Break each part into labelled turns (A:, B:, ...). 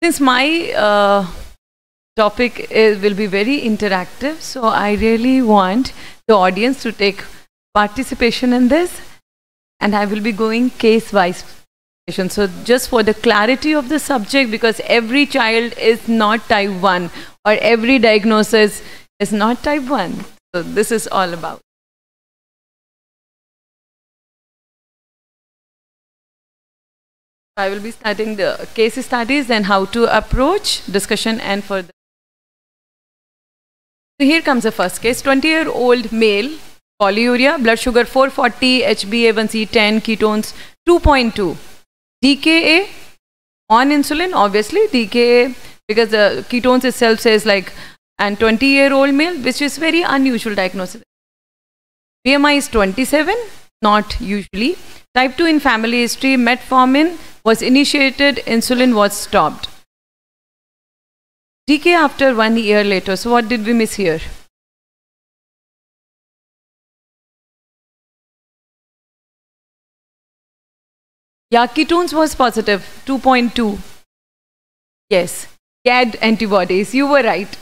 A: Since my topic will be very interactive, so I really want the audience to take participation in this, and I will be going case-wise. So just for the clarity of the subject, because every child is not type 1 or every diagnosis is not type 1. So this is all about. I will be starting the case studies and how to approach discussion and further. So here comes the first case. 20-year-old male, polyuria, blood sugar 440, HbA1c 10, ketones 2.2. DKA on insulin, obviously DKA, because the ketones itself says like, and 20-year-old male, which is very unusual diagnosis. BMI is 27, not usually. Type 2 in family history, metformin was initiated, insulin was stopped. DK after 1 year later. So what did we miss here? Yeah, ketones was positive, 2.2. Yes, GAD antibodies, you were right.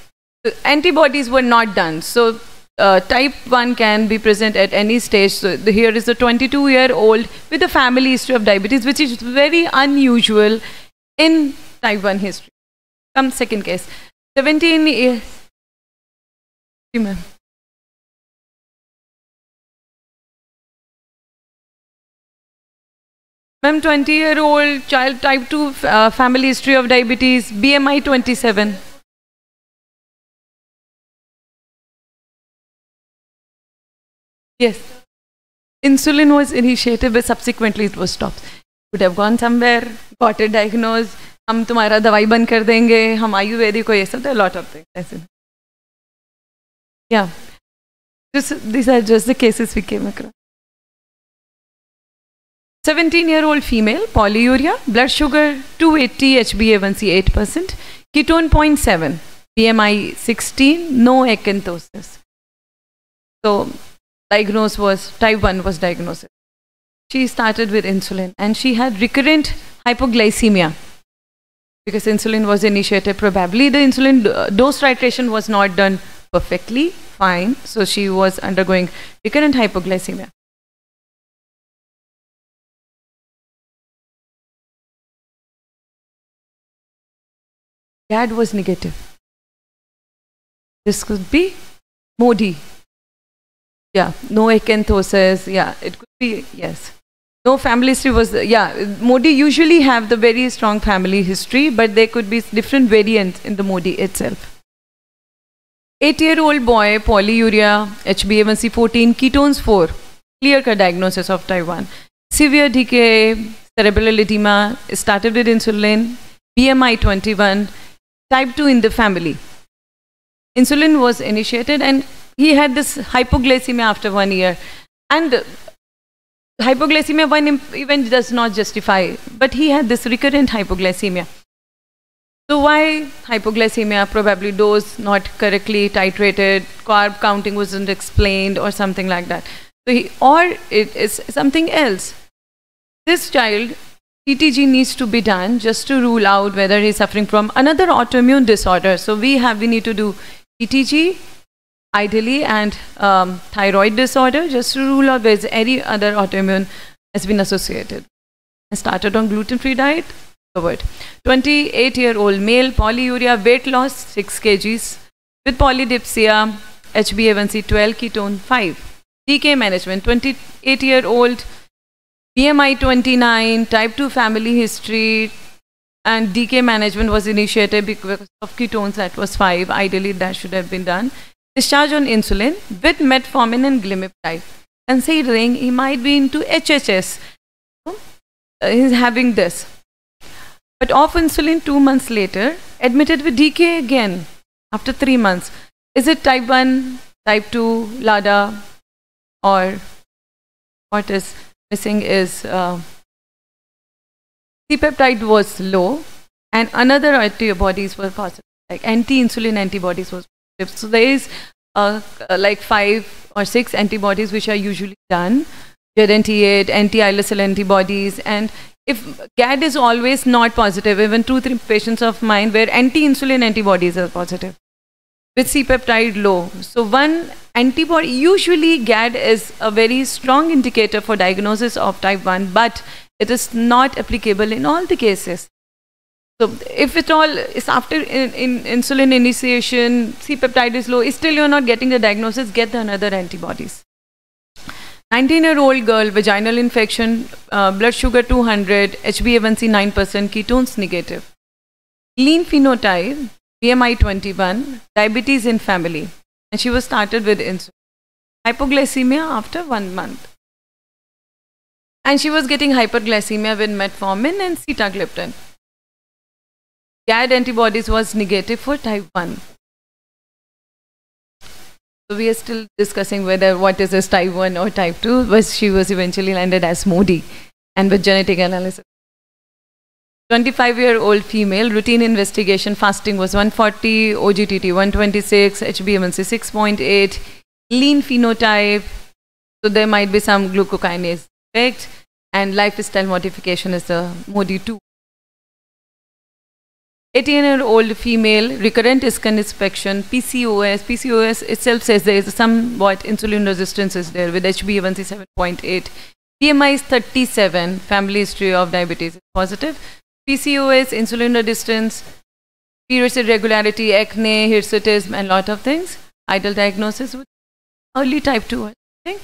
A: Antibodies were not done. So type 1 can be present at any stage. So here is a 22-year-old with a family history of diabetes, which is very unusual in type 1 history. Come second case. 17 years. Ma'am. Ma'am, 20-year-old child, type 2, family history of diabetes, BMI 27. Yes. Insulin was initiated, but subsequently it was stopped. Could have gone somewhere, got it diagnosed. हम तुम्हारा दवाई बंद कर देंगे, हम आयुर्वेदिक को ये सब, a lot of things. Yeah. These are just the cases we came across. 17-year-old female, polyuria, blood sugar 280, HbA1c 8%, ketone 0.7, BMI 16, no acanthosis. So diagnosed was, type 1 was diagnosed. She started with insulin and she had recurrent hypoglycemia because insulin was initiated. Probably the insulin dose titration was not done perfectly fine. So she was undergoing recurrent hypoglycemia. GAD was negative. This could be MODY. Yeah, no acanthosis. Yeah, it could be, yes. No family history was, yeah, MODY usually have the very strong family history, but there could be different variants in the MODY itself. 8-year-old boy, polyuria, HbA1c 14, ketones 4, clear-cut diagnosis of type 1. Severe DKA, cerebral edema, started with insulin, BMI 21, type 2 in the family. Insulin was initiated and he had this hypoglycemia after 1 year. And hypoglycemia one event does not justify, but he had this recurrent hypoglycemia. So why hypoglycemia? Probably dose not correctly titrated, carb counting wasn't explained or something like that. So or it is something else. This child, ETG needs to be done just to rule out whether he's suffering from another autoimmune disorder. So we need to do ETG ideally and thyroid disorder just to rule out whether any other autoimmune has been associated. I started on gluten-free diet, covered. 28-year-old male, polyuria, weight loss 6 kgs with polydipsia, HbA1c 12, ketone 5. DK management, 28-year-old, BMI 29, type 2 family history, and DK management was initiated because of ketones, that was 5. Ideally, that should have been done. Discharge on insulin with metformin and glimepiride. Considering he might be into HHS, he's having this. But off insulin 2 months later, admitted with DK again after 3 months. Is it type 1, type 2, LADA, or what is missing is C-peptide was low and another antibodies were positive, like anti-insulin antibodies was positive. So there is like 5 or 6 antibodies which are usually done, ZNT8, anti-ILSL antibodies, and if GAD is always not positive, even 2-3 patients of mine where anti-insulin antibodies are positive with C-peptide low. So one antibody, usually GAD is a very strong indicator for diagnosis of type 1, but it is not applicable in all the cases. So if it all is after in insulin initiation, C-peptide is low, still you're not getting the diagnosis, get the another antibodies. 19-year-old girl, vaginal infection, blood sugar 200, HbA1c 9%, ketones negative. Lean phenotype, BMI 21, diabetes in family. And she was started with insulin. Hypoglycemia after 1 month. And she was getting hyperglycemia with metformin and sitagliptin. GAD antibodies was negative for type 1. So we are still discussing whether what is this type 1 or type 2, but she was eventually landed as MODY and with genetic analysis. 25-year-old female, routine investigation, fasting was 140, OGTT 126, HbA1c 6.8, lean phenotype, so there might be some glucokinase effect, and lifestyle modification is the MODY 2. 18-year-old female, recurrent skin inspection, PCOS. PCOS itself says there is somewhat insulin resistance is there with HbA1c 7.8. BMI is 37, family history of diabetes is positive. PCOS, insulin resistance, periods irregularity, acne, hirsutism, and lot of things. Ideal diagnosis with early type 2, I think.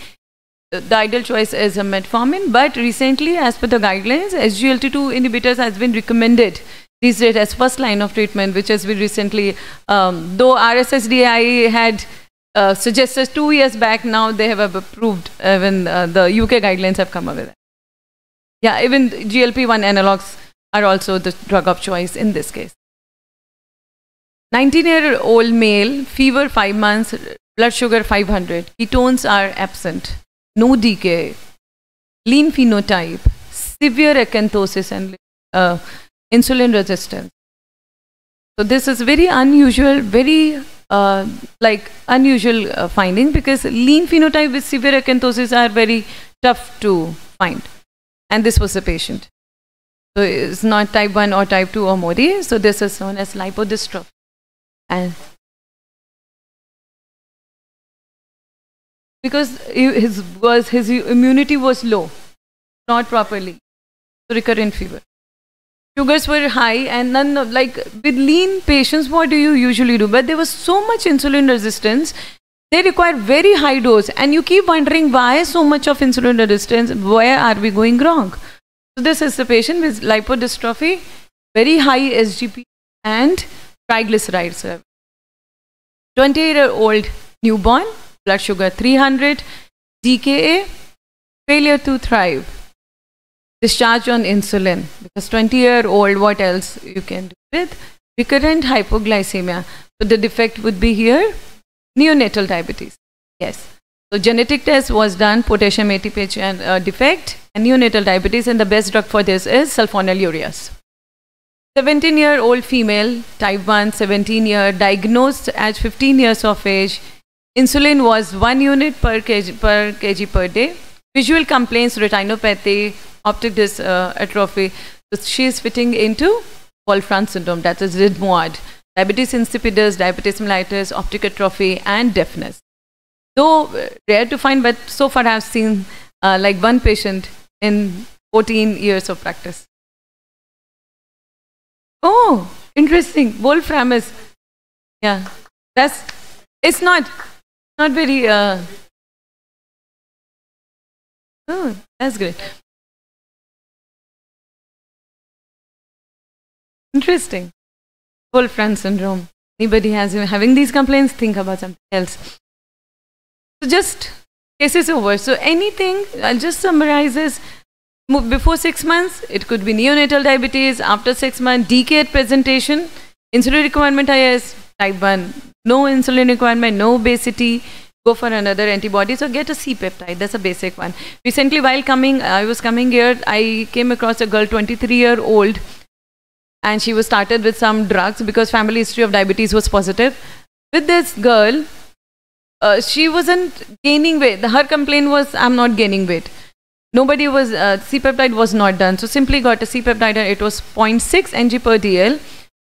A: The ideal choice is a metformin, but recently, as per the guidelines, SGLT2 inhibitors has been recommended these days as first line of treatment, which has been recently, though RSSDI had suggested 2 years back, now they have approved when the UK guidelines have come up with it. Yeah, even GLP-1 analogs are also the drug of choice in this case. 19-year-old male, fever 5 months, blood sugar 500, ketones are absent, no DKA, lean phenotype, severe acanthosis and insulin resistance. So this is very unusual, very unusual finding, because lean phenotype with severe acanthosis are very tough to find. And this was the patient. So it's not type 1 or type 2 or MODY. So this is known as lipodystrophy. And because his immunity was low, not properly, so recurrent fever. Sugars were high, and none of, like with lean patients, what do you usually do? But there was so much insulin resistance, they require very high dose, and you keep wondering why so much of insulin resistance, where are we going wrong? So this is the patient with lipodystrophy, very high SGP and triglycerides. 20-year-old newborn, blood sugar 300, DKA, failure to thrive, discharge on insulin, because 20-year-old, what else you can do with? Recurrent hypoglycemia. So the defect would be here, neonatal diabetes. Yes. So genetic test was done, potassium ATPase and defect, and neonatal diabetes, and the best drug for this is sulfonylureas. 17-year-old female, type 1, 17-year, diagnosed at 15 years of age. Insulin was 1 unit per kg per day. Visual complaints, retinopathy, optic disc atrophy. So she is fitting into Wolfram syndrome, that is RIDMOAD. Diabetes insipidus, diabetes mellitus, optic atrophy, and deafness. Though rare to find, but so far I have seen like one patient in 14 years of practice. Oh, interesting. Wolfram is, yeah, it's not very, oh, that's great. Interesting. Wolfram syndrome. Anybody having these complaints, think about something else. So just cases over. So anything, I'll just summarize this. Before 6 months, it could be neonatal diabetes. After 6 months, DKA presentation. Insulin requirement is type 1. No insulin requirement, no obesity. Go for another antibody. So get a C-peptide. That's a basic one. Recently, while I was coming here, I came across a girl, 23-year-old. And she was started with some drugs because family history of diabetes was positive. With this girl, she wasn't gaining weight. Her complaint was, I'm not gaining weight. nobody was, C-peptide was not done. So simply got a C-peptide and it was 0.6 ng per dl.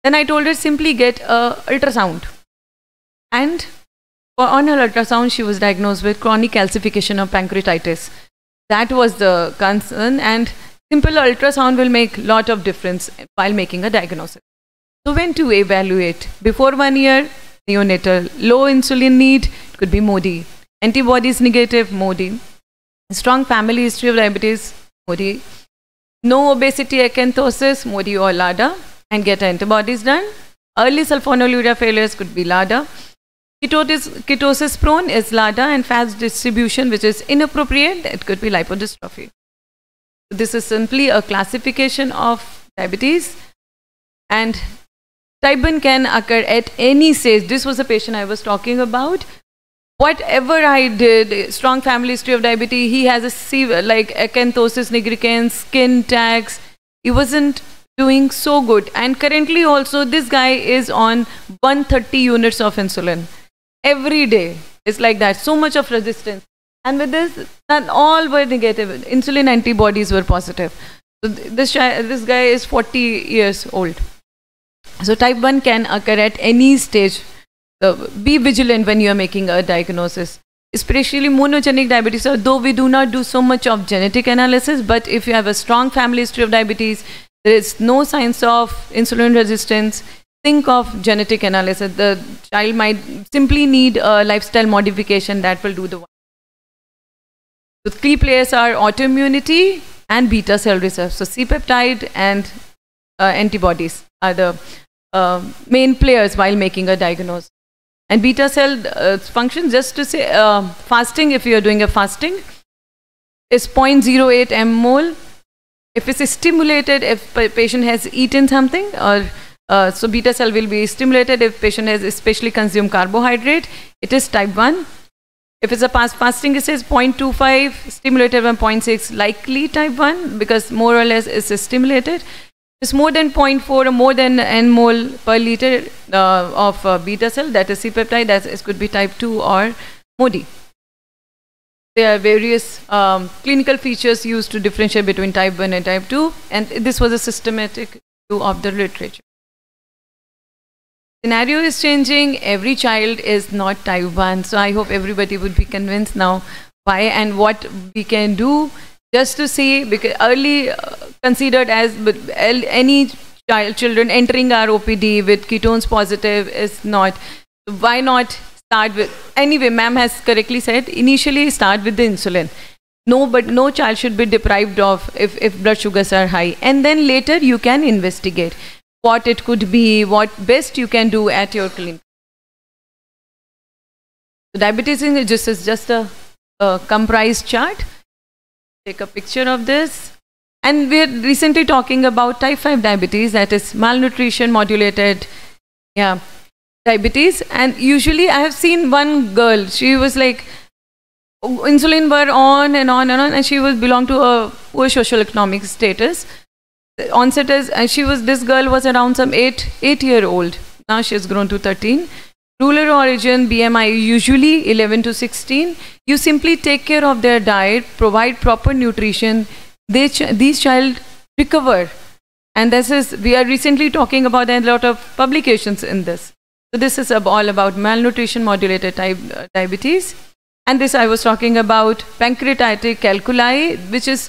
A: Then I told her simply get a ultrasound. And on her ultrasound, she was diagnosed with chronic calcification of pancreatitis. That was the concern, and simple ultrasound will make a lot of difference while making a diagnosis. So when to evaluate? Before 1 year, neonatal. Low insulin need, it could be MODY. Antibodies negative, MODY. Strong family history of diabetes, MODY. No obesity, acanthosis, MODY or LADA, and get antibodies done. Early sulfonylurea failures could be LADA. Ketosis prone is LADA, and fat distribution which is inappropriate, it could be lipodystrophy. This is simply a classification of diabetes, and type 1 can occur at any stage. This was a patient I was talking about. Whatever I did, strong family history of diabetes, he has a severe, like acanthosis nigricans, skin tags. He wasn't doing so good. And currently also, this guy is on 130 units of insulin. Every day. It's like that. So much of resistance. And with this, not all were negative. Insulin antibodies were positive. So this guy is 40 years old. So type 1 can occur at any stage. Be vigilant when you are making a diagnosis. Especially monogenic diabetes, so though we do not do so much of genetic analysis, but if you have a strong family history of diabetes, there is no signs of insulin resistance, think of genetic analysis. The child might simply need a lifestyle modification that will do the work. The key players are autoimmunity and beta cell reserve. So C-peptide and antibodies are the main players while making a diagnosis. And beta cell function, just to say, fasting, if you are doing a fasting, is 0.08 mmol. If it's stimulated, if patient has eaten something, or so beta cell will be stimulated if patient has especially consumed carbohydrate, it is type 1. If it's a fasting, it says 0.25, stimulated by 0.6, likely type 1, because more or less it's stimulated. It's more than 0.4 or more than nmol per liter of beta cell, that is C-peptide, that it could be type 2 or MODY. There are various clinical features used to differentiate between type 1 and type 2, and this was a systematic view of the literature. Scenario is changing. Every child is not type 1, so I hope everybody would be convinced now why and what we can do. Just to see, because early considered as any children entering our OPD with ketones positive is not. Why not start with, anyway, ma'am has correctly said, initially start with the insulin. No, but no child should be deprived of if blood sugars are high. And then later you can investigate what it could be, what best you can do at your clinic. So diabetes is just a comprised chart. Take a picture of this. And we're recently talking about type 5 diabetes, that is malnutrition modulated diabetes. And usually I have seen one girl, she was like, insulin were on and on and on, and she was belonged to a poor social economic status. The onset is, this girl was around some 8-year-old. Now she has grown to 13. Rural origin, BMI usually 11 to 16. You simply take care of their diet, provide proper nutrition. These child recover. And we are recently talking about a lot of publications in this. So this is all about malnutrition modulated type diabetes. And this I was talking about pancreatitic calculi, which is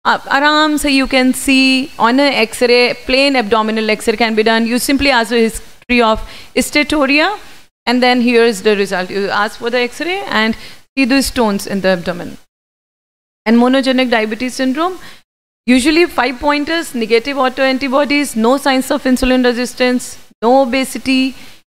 A: aram, so you can see on an X-ray, plain abdominal X-ray can be done. You simply ask the history of steatorrhea. And then here is the result. You ask for the X-ray and see the stones in the abdomen. And monogenic diabetes syndrome, usually 5 pointers, negative autoantibodies, no signs of insulin resistance, no obesity,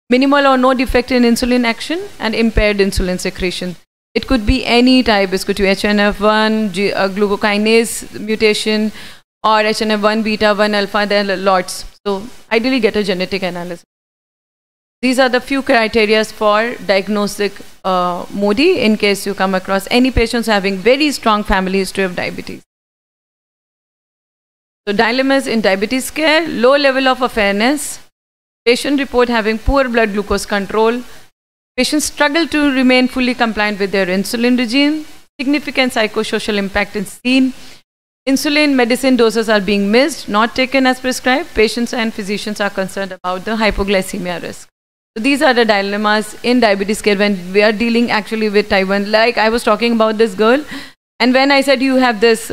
A: minimal or no defect in insulin action, and impaired insulin secretion. It could be any type. It could be HNF1, glucokinase mutation, or HNF1 beta 1 alpha. There are lots. So ideally get a genetic analysis. These are the few criteria for diagnostic MODY in case you come across any patients having very strong family history of diabetes. So dilemmas in diabetes care: low level of awareness, patient report having poor blood glucose control, patients struggle to remain fully compliant with their insulin regime, significant psychosocial impact is seen. Insulin medicine doses are being missed, not taken as prescribed. Patients and physicians are concerned about the hypoglycemia risk. So these are the dilemmas in diabetes care when we are dealing actually with type 1. Like I was talking about this girl, and when I said you have this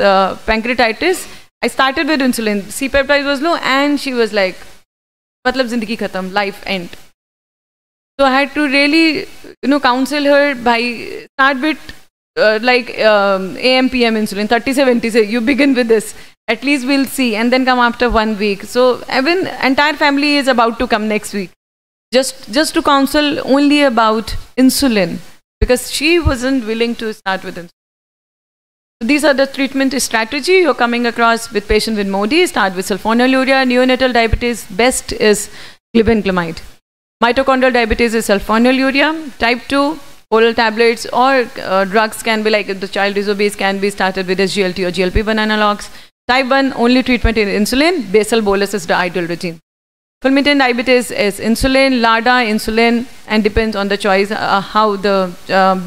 A: pancreatitis, I started with insulin. C-peptide was low, and she was like, "Matlab zindagi khatam, life end." So I had to really, counsel her by start with AM, PM insulin, 30-70. Say you begin with this. At least we'll see, and then come after 1 week. So even entire family is about to come next week, just to counsel only about insulin because she wasn't willing to start with insulin. These are the treatment strategy you're coming across with patient with MODY. Start with sulfonylurea. Neonatal diabetes, best is glibenclamide. Mitochondrial diabetes is sulfonylurea. Type 2, oral tablets or drugs can be like if the child is obese can be started with SGLT or GLP-1 analogs. Type 1, only treatment is insulin. Basal bolus is the ideal regime. Fulminant diabetes is insulin, LADA, insulin, and depends on the choice how the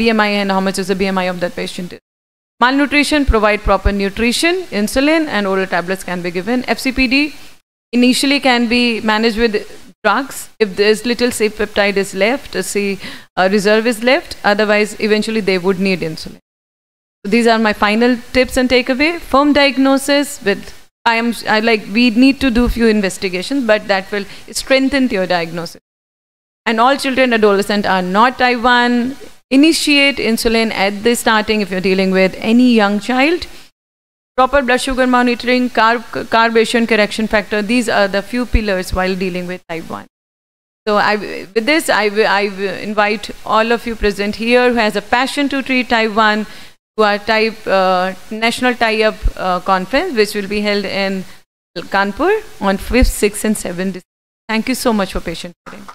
A: BMI and how much is the BMI of that patient is. Malnutrition, provide proper nutrition, insulin and oral tablets can be given. FCPD initially can be managed with drugs if there's little C-peptide is left, reserve is left, otherwise eventually they would need insulin. So these are my final tips and takeaway. Firm diagnosis with, we need to do few investigations, but that will strengthen your diagnosis. And all children, adolescents are not type 1. Initiate insulin at the starting if you're dealing with any young child. Proper blood sugar monitoring, carbation correction factor. These are the few pillars while dealing with type 1. So with this, I invite all of you present here who has a passion to treat type 1 to our national tie-up conference, which will be held in Kanpur on 5th, 6th and 7th. Thank you so much for patient hearing.